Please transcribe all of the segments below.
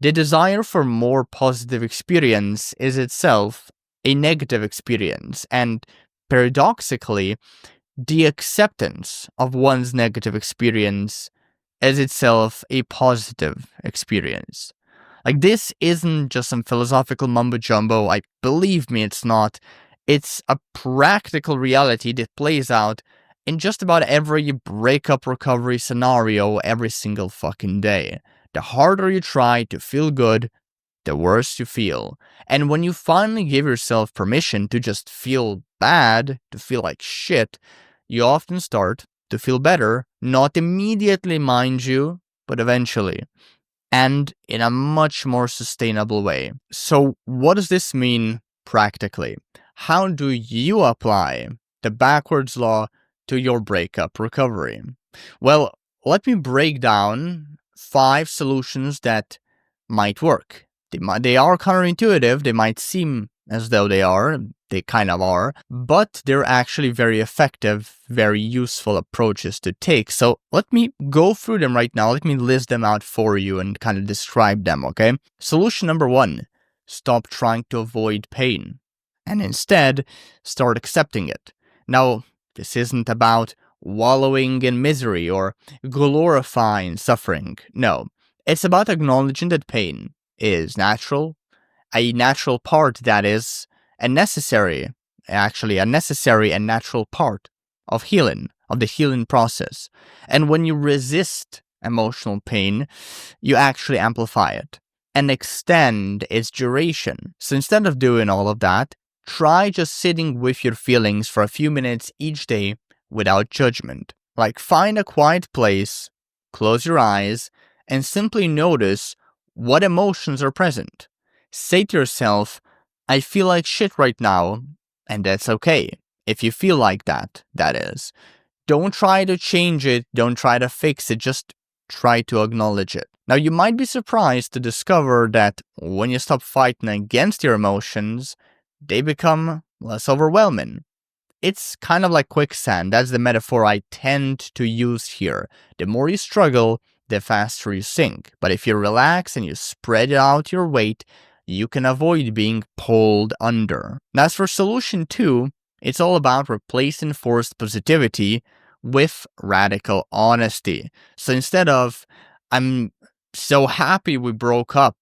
The desire for more positive experience is itself a negative experience, and paradoxically, the acceptance of one's negative experience is itself a positive experience. Like, this isn't just some philosophical mumbo jumbo. Believe me, it's not. It's a practical reality that plays out in just about every breakup recovery scenario every single fucking day. The harder you try to feel good, the worse you feel. And when you finally give yourself permission to just feel bad, to feel like shit, you often start to feel better. Not immediately, mind you, but eventually. And in a much more sustainable way. So what does this mean practically? How do you apply the backwards law to your breakup recovery? Well, let me break down 5 solutions that might work. They are counterintuitive, they might seem as though they kind of are, but they're actually very effective, very useful approaches to take. So let me go through them right now. Let me list them out for you and kind of describe them, okay? Solution number 1, stop trying to avoid pain and instead start accepting it. Now, this isn't about wallowing in misery or glorifying suffering. No, it's about acknowledging that pain is natural, a natural part that is a necessary and natural part of healing, of the healing process. And when you resist emotional pain, you actually amplify it and extend its duration. So instead of doing all of that, try just sitting with your feelings for a few minutes each day without judgment. Like, find a quiet place, close your eyes, and simply notice what emotions are present. Say to yourself, I feel like shit right now, and that's okay. If you feel like that, that is. Don't try to change it, don't try to fix it, just try to acknowledge it. Now, you might be surprised to discover that when you stop fighting against your emotions, they become less overwhelming. It's kind of like quicksand. That's the metaphor I tend to use here. The more you struggle, the faster you sink. But if you relax and you spread out your weight, you can avoid being pulled under. Now, as for solution 2, it's all about replacing forced positivity with radical honesty. So instead of, I'm so happy we broke up,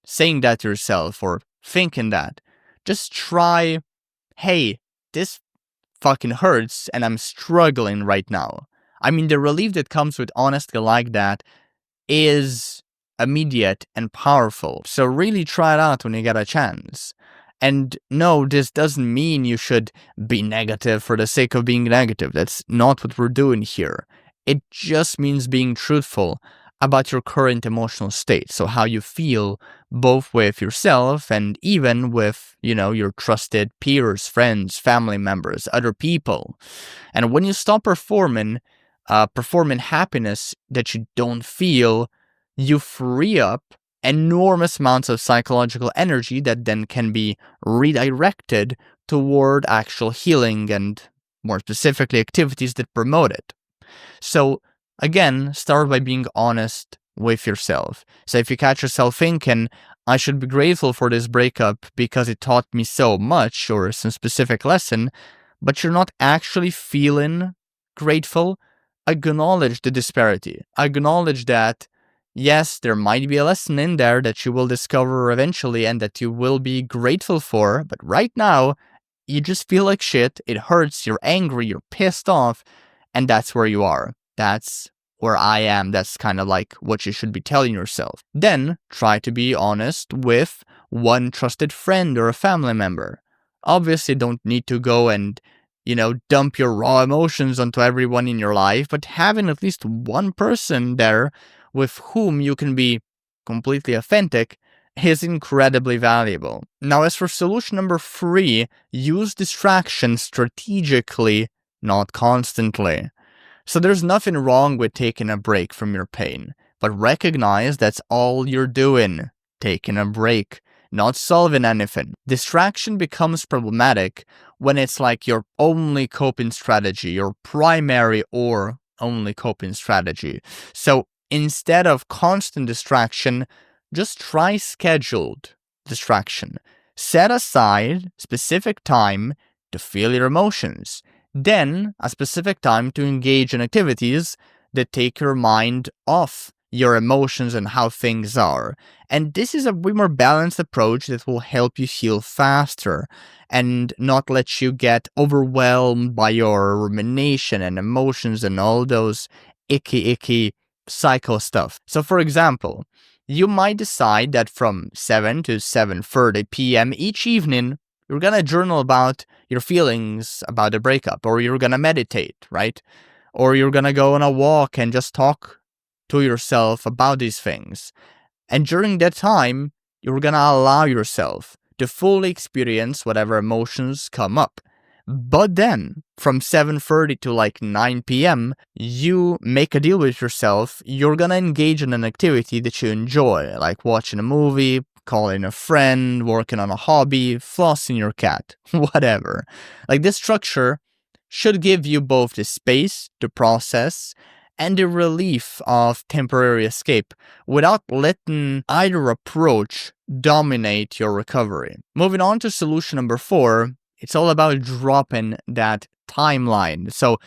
saying that to yourself or thinking that, just try, hey, this fucking hurts and I'm struggling right now. I mean, the relief that comes with honesty like that is immediate and powerful. So really try it out when you get a chance. And no, this doesn't mean you should be negative for the sake of being negative. That's not what we're doing here. It just means being truthful about your current emotional state. So how you feel both with yourself and even with, your trusted peers, friends, family members, other people. And when you stop performing happiness that you don't feel, you free up enormous amounts of psychological energy that then can be redirected toward actual healing and, more specifically, activities that promote it. So, again, start by being honest with yourself. So if you catch yourself thinking, I should be grateful for this breakup because it taught me so much or some specific lesson, but you're not actually feeling grateful, acknowledge the disparity. Acknowledge that, yes, there might be a lesson in there that you will discover eventually and that you will be grateful for, but right now, you just feel like shit, it hurts, you're angry, you're pissed off, and that's where you are. That's where I am. That's kind of like what you should be telling yourself. Then, try to be honest with one trusted friend or a family member. Obviously, don't need to go and, dump your raw emotions onto everyone in your life, but having at least one person there with whom you can be completely authentic is incredibly valuable. Now, as for solution number 3, use distraction strategically, not constantly. So there's nothing wrong with taking a break from your pain, but recognize that's all you're doing, taking a break, not solving anything. Distraction becomes problematic when it's like your only coping strategy, your primary or only coping strategy. So instead of constant distraction, just try scheduled distraction. Set aside specific time to feel your emotions, then a specific time to engage in activities that take your mind off your emotions and how things are. And this is a way more balanced approach that will help you heal faster and not let you get overwhelmed by your rumination and emotions and all those icky psycho stuff. So for example, you might decide that from 7 to 7:30 p.m. each evening, you're gonna journal about your feelings about the breakup, or you're gonna meditate, right? Or you're gonna go on a walk and just talk to yourself about these things. And during that time, you're gonna allow yourself to fully experience whatever emotions come up. But then, from 7:30 to like 9 p.m., you make a deal with yourself. You're gonna engage in an activity that you enjoy, like watching a movie, calling a friend, working on a hobby, flossing your cat, whatever. Like this structure should give you both the space to process and the relief of temporary escape without letting either approach dominate your recovery. Moving on to solution number 4, it's all about dropping that timeline. So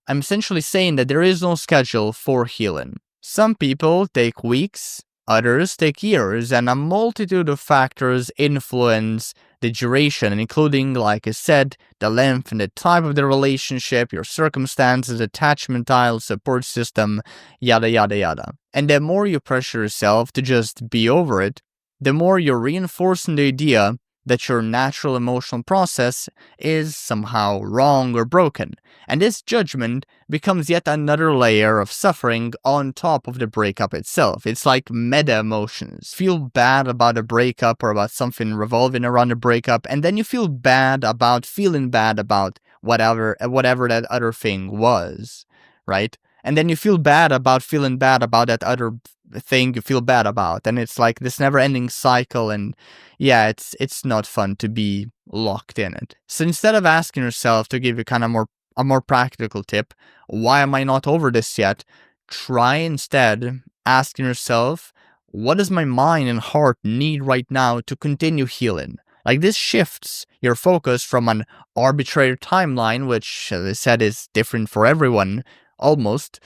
I'm essentially saying that there is no schedule for healing. Some people take weeks, others take years, and a multitude of factors influence the duration, including, like I said, the length and the type of the relationship, your circumstances, attachment style, support system, yada yada yada. And the more you pressure yourself to just be over it, the more you're reinforcing the idea that your natural emotional process is somehow wrong or broken. And this judgment becomes yet another layer of suffering on top of the breakup itself. It's like meta emotions. Feel bad about a breakup or about something revolving around a breakup, and then you feel bad about feeling bad about whatever that other thing was, right? And then you feel bad about feeling bad about that other thing you feel bad about, and it's like this never-ending cycle. And yeah, it's not fun to be locked in it. So instead of asking yourself, to give you kind of a more practical tip, why am I not over this yet? Try instead asking yourself, what does my mind and heart need right now to continue healing? Like this shifts your focus from an arbitrary timeline, which, as I said, is different for everyone, almost,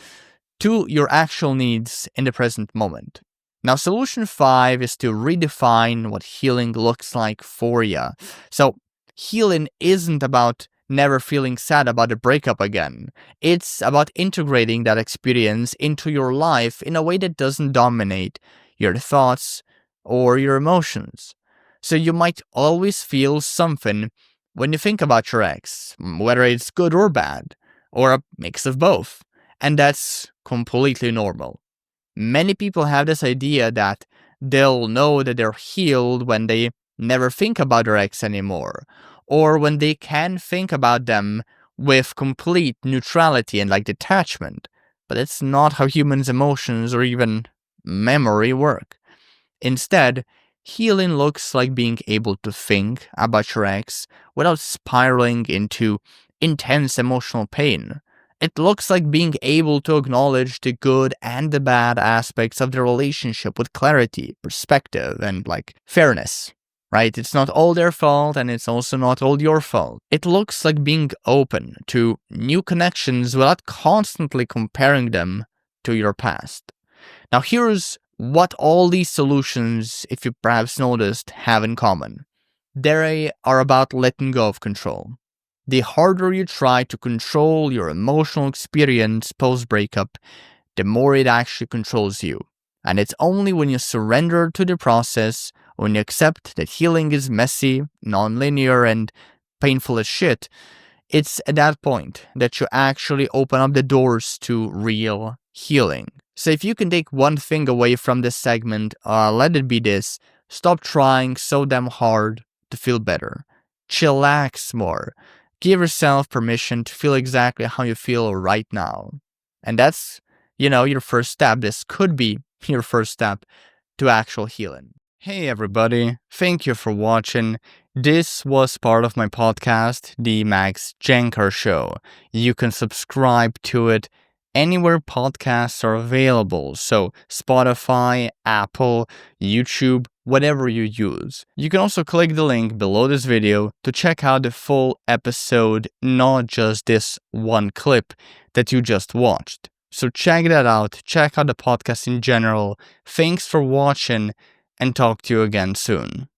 to your actual needs in the present moment. Now, solution 5 is to redefine what healing looks like for you. So, healing isn't about never feeling sad about a breakup again. It's about integrating that experience into your life in a way that doesn't dominate your thoughts or your emotions. So, you might always feel something when you think about your ex, whether it's good or bad, or a mix of both. And that's completely normal. Many people have this idea that they'll know that they're healed when they never think about their ex anymore, or when they can think about them with complete neutrality and like detachment. But it's not how humans' emotions or even memory work. Instead, healing looks like being able to think about your ex without spiraling into intense emotional pain. It looks like being able to acknowledge the good and the bad aspects of the relationship with clarity, perspective, and like fairness, right? It's not all their fault, and it's also not all your fault. It looks like being open to new connections without constantly comparing them to your past. Now, here's what all these solutions, if you perhaps noticed, have in common. They are about letting go of control. The harder you try to control your emotional experience post-breakup, the more it actually controls you. And it's only when you surrender to the process, when you accept that healing is messy, non-linear, and painful as shit, it's at that point that you actually open up the doors to real healing. So if you can take one thing away from this segment, let it be this: stop trying so damn hard to feel better. Chillax more. Give yourself permission to feel exactly how you feel right now. And that's, your first step. This could be your first step to actual healing. Hey everybody, thank you for watching. This was part of my podcast, the Max Jancar Show. You can subscribe to it anywhere podcasts are available. So Spotify, Apple, YouTube, whatever you use. You can also click the link below this video to check out the full episode, not just this one clip that you just watched. So check that out, check out the podcast in general. Thanks for watching, and talk to you again soon.